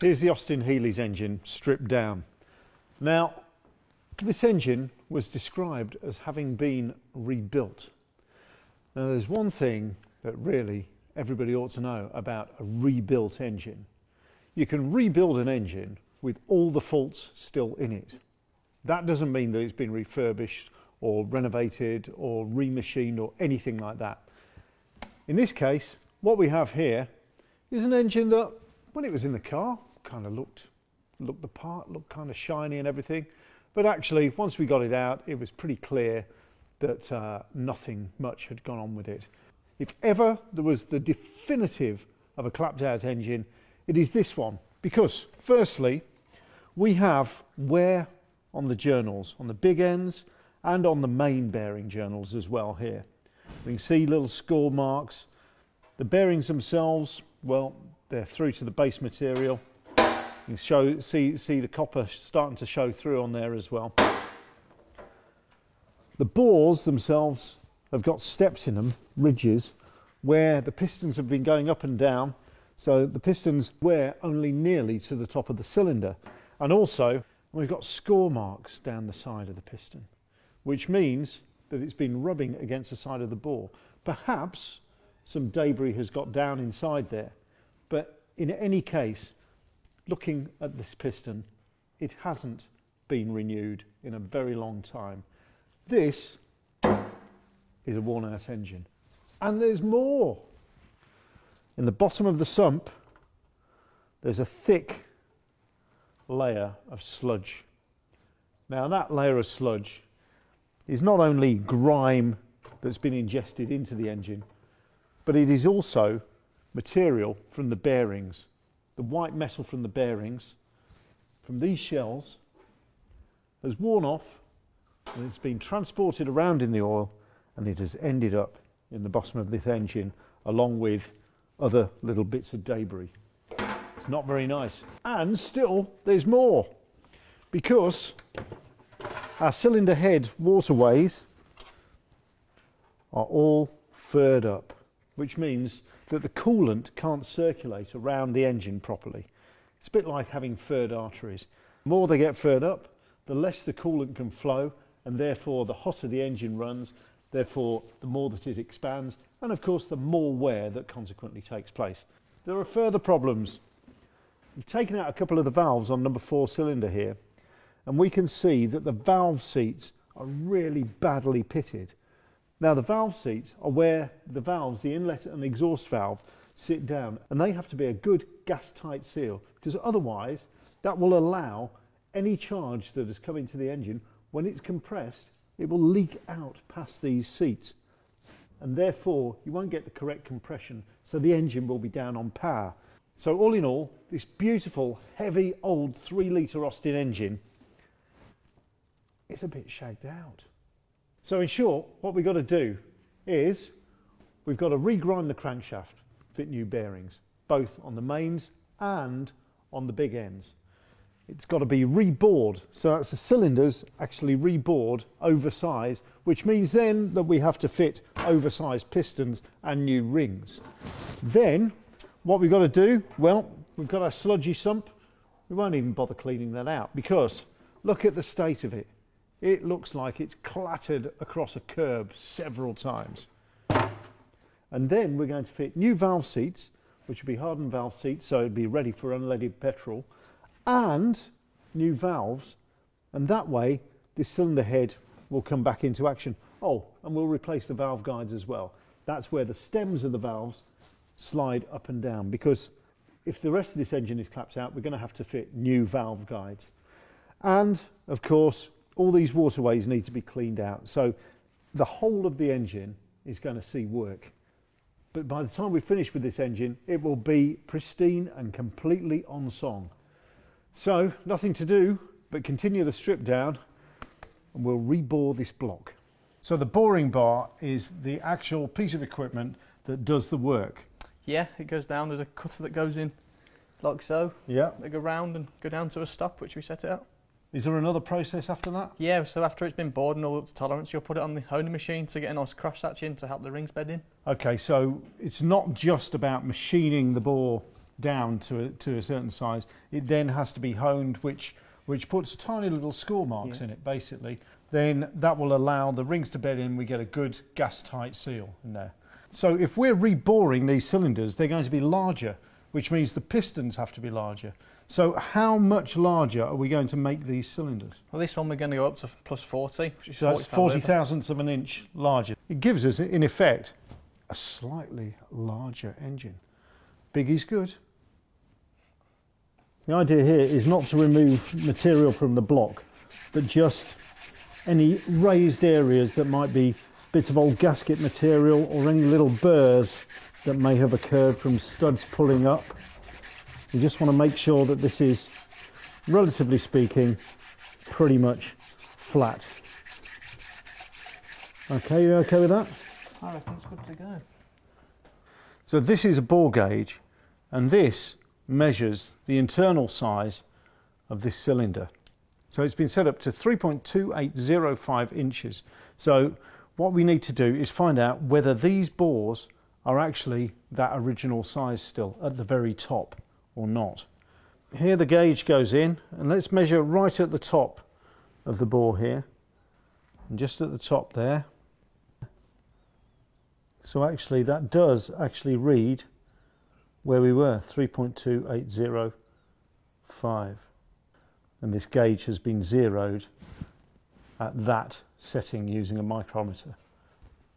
Here's the Austin Healey's engine stripped down. Now, this engine was described as having been rebuilt. Now, there's one thing that really everybody ought to know about a rebuilt engine. You can rebuild an engine with all the faults still in it. That doesn't mean that it's been refurbished or renovated or remachined or anything like that. In this case, what we have here is an engine that, when it was in the car, kind of looked the part, looked kind of shiny and everything. But actually, once we got it out, it was pretty clear that nothing much had gone on with it. If ever there was the definitive of a clapped out engine, it is this one. Because, firstly, we have wear on the journals, on the big ends and on the main bearing journals as well here. We can see little score marks. The bearings themselves, well, they're through to the base material. You can see the copper starting to show through on there as well. The bores themselves have got steps in them, ridges, where the pistons have been going up and down, so the pistons wear only nearly to the top of the cylinder. And also, we've got score marks down the side of the piston, which means that it's been rubbing against the side of the bore. Perhaps some debris has got down inside there, but in any case, looking at this piston, it hasn't been renewed in a very long time. This is a worn out engine. And there's more. In the bottom of the sump, there's a thick layer of sludge. Now that layer of sludge is not only grime that's been ingested into the engine, but it is also material from the bearings. The white metal from the bearings, from these shells, has worn off and it's been transported around in the oil, and it has ended up in the bottom of this engine along with other little bits of debris. It's not very nice. And still there's more, because our cylinder head waterways are all furred up, which means that the coolant can't circulate around the engine properly. It's a bit like having furred arteries. The more they get furred up, the less the coolant can flow, and therefore the hotter the engine runs, therefore the more that it expands, and of course the more wear that consequently takes place. There are further problems. We've taken out a couple of the valves on number 4 cylinder here, and we can see that the valve seats are really badly pitted. Now the valve seats are where the valves, the inlet and exhaust valve, sit down, and they have to be a good gas tight seal, because otherwise that will allow any charge that has come into the engine, when it's compressed, it will leak out past these seats, and therefore you won't get the correct compression, so the engine will be down on power. So all in all, this beautiful heavy old 3 litre Austin engine is a bit shagged out. So in short, what we've got to do is we've got to regrind the crankshaft, fit new bearings, both on the mains and on the big ends. It's got to be rebored, so that's the cylinders actually rebored oversized, which means then that we have to fit oversized pistons and new rings. Then what we've got to do, well, we've got our sludgy sump. We won't even bother cleaning that out, because look at the state of it. It looks like it's clattered across a curb several times. And then we're going to fit new valve seats, which will be hardened valve seats, so it'll be ready for unleaded petrol, and new valves, and that way this cylinder head will come back into action. Oh, and we'll replace the valve guides as well. That's where the stems of the valves slide up and down, because if the rest of this engine is clapped out, we're going to have to fit new valve guides. And of course, all these waterways need to be cleaned out, so the whole of the engine is going to see work. But by the time we finish with this engine, it will be pristine and completely on song. So nothing to do but continue the strip down, and we'll rebore this block. So the boring bar is the actual piece of equipment that does the work. Yeah, it goes down. There's a cutter that goes in like so. Yeah. They go round and go down to a stop, which we set it at. Is there another process after that? Yeah, so after it's been bored and all up to tolerance, you'll put it on the honing machine to get a nice cross hatch in to help the rings bed in. Okay, so it's not just about machining the bore down to a certain size, it then has to be honed, which puts tiny little score marks in it, basically. Then that will allow the rings to bed in, we get a good gas-tight seal in there. So if we're reboring these cylinders, they're going to be larger, which means the pistons have to be larger. So how much larger are we going to make these cylinders? Well, this one we're going to go up to plus 40, which is so that's 40 thousandths of an inch larger. It gives us, in effect, a slightly larger engine. Biggie's good. The idea here is not to remove material from the block, but just any raised areas that might be bits of old gasket material or any little burrs that may have occurred from studs pulling up. We just want to make sure that this is, relatively speaking, pretty much flat. Okay, you okay with that? I reckon it's good to go. So this is a bore gauge, and this measures the internal size of this cylinder. So it's been set up to 3.2805 inches. So what we need to do is find out whether these bores are actually that original size still at the very top or not. Here the gauge goes in, and let's measure right at the top of the bore here, and just at the top there. So actually that does actually read where we were, 3.2805, and this gauge has been zeroed at that setting using a micrometer.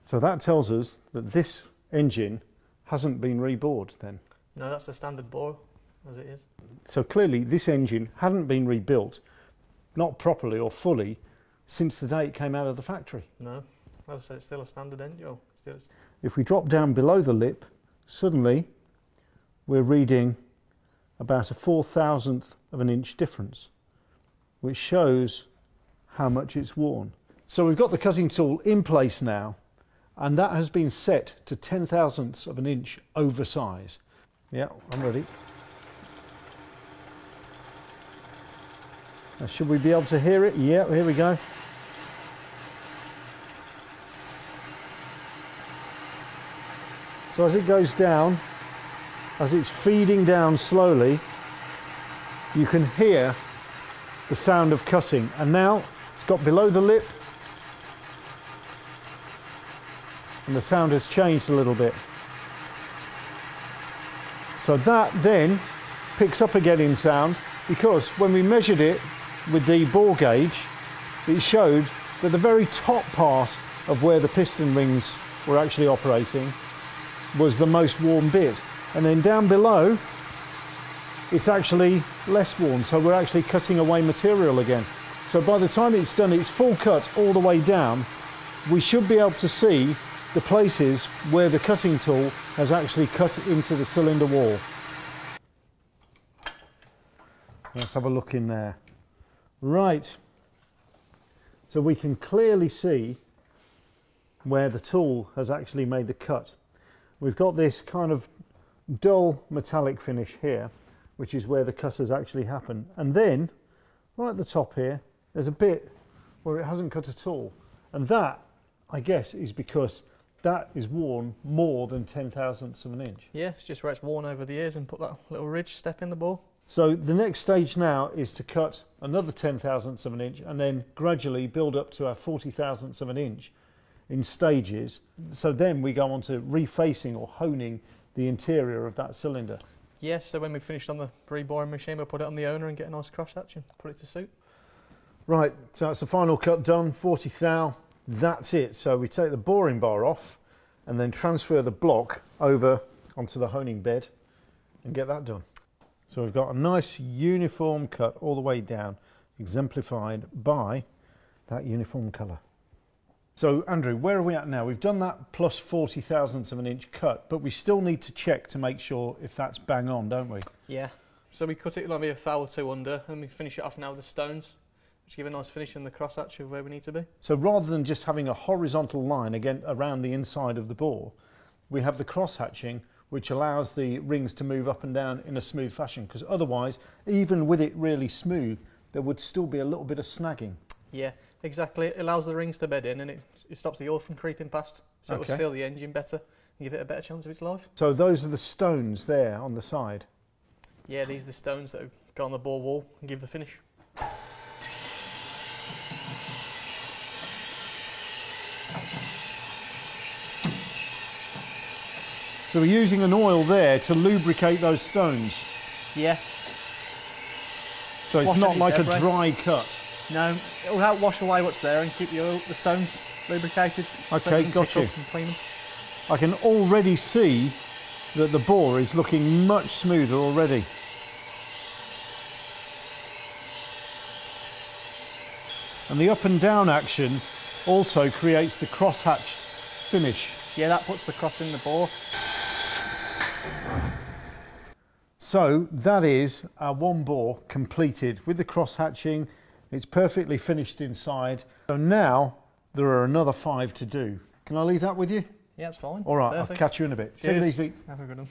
So that tells us that this engine hasn't been rebored then. No, that's the standard bore as it is. So clearly this engine hadn't been rebuilt, not properly or fully, since the day it came out of the factory. No, I would say it's still a standard engine. If we drop down below the lip, suddenly we're reading about a 4,000th of an inch difference, which shows how much it's worn. So we've got the cutting tool in place now, and that has been set to 10,000ths of an inch over size. Yeah, I'm ready. Now, should we be able to hear it? Yeah, here we go. So as it goes down, as it's feeding down slowly, you can hear the sound of cutting. And now it's got below the lip, and the sound has changed a little bit. So that then picks up again in sound, because when we measured it with the bore gauge, it showed that the very top part of where the piston rings were actually operating was the most worn bit, and then down below it's actually less worn, so we're actually cutting away material again. So by the time it's done its full cut all the way down, we should be able to see the places where the cutting tool has actually cut into the cylinder wall. Let's have a look in there. Right, so we can clearly see where the tool has actually made the cut. We've got this kind of dull metallic finish here, which is where the cut has actually happened. And then, right at the top here, there's a bit where it hasn't cut at all. And that, I guess, is because that is worn more than 10,000ths of an inch. Yeah, it's just where it's worn over the years and put that little ridge step in the bore. So the next stage now is to cut another 10,000ths of an inch and then gradually build up to our 40,000ths of an inch in stages. So then we go on to refacing or honing the interior of that cylinder. Yes, so when we finished on the reboring machine, we'll put it on the owner and get a nice cross hatch and put it to suit. Right, so that's the final cut done, 40 thou, that's it. So we take the boring bar off and then transfer the block over onto the honing bed and get that done. So we've got a nice uniform cut all the way down, exemplified by that uniform colour. So Andrew, where are we at now? We've done that plus 40,000ths of an inch cut, but we still need to check to make sure if that's bang on, don't we? Yeah. So we cut it maybe a thou or two under, and we finish it off now with the stones, which give a nice finish in the crosshatch of where we need to be. So rather than just having a horizontal line again around the inside of the bore, we have the cross-hatching, which allows the rings to move up and down in a smooth fashion, because otherwise, even with it really smooth, there would still be a little bit of snagging. Yeah, exactly. It allows the rings to bed in, and it stops the oil from creeping past, so it will seal the engine better and give it a better chance of its life. So those are the stones there on the side? Yeah, these are the stones that go on the bore wall and give the finish. So we're using an oil there to lubricate those stones. Yeah. So it's not like a dry cut. No, it'll help wash away what's there and keep the stones lubricated. Okay, got you. And clean them. I can already see that the bore is looking much smoother already. And the up and down action also creates the cross-hatched finish. Yeah, that puts the cross in the bore. So that is our one bore completed with the cross hatching. It's perfectly finished inside. So now there are another 5 to do. Can I leave that with you? Yeah, it's fine. All right, Perfect. I'll catch you in a bit. Cheers. Take it easy. Have a good one.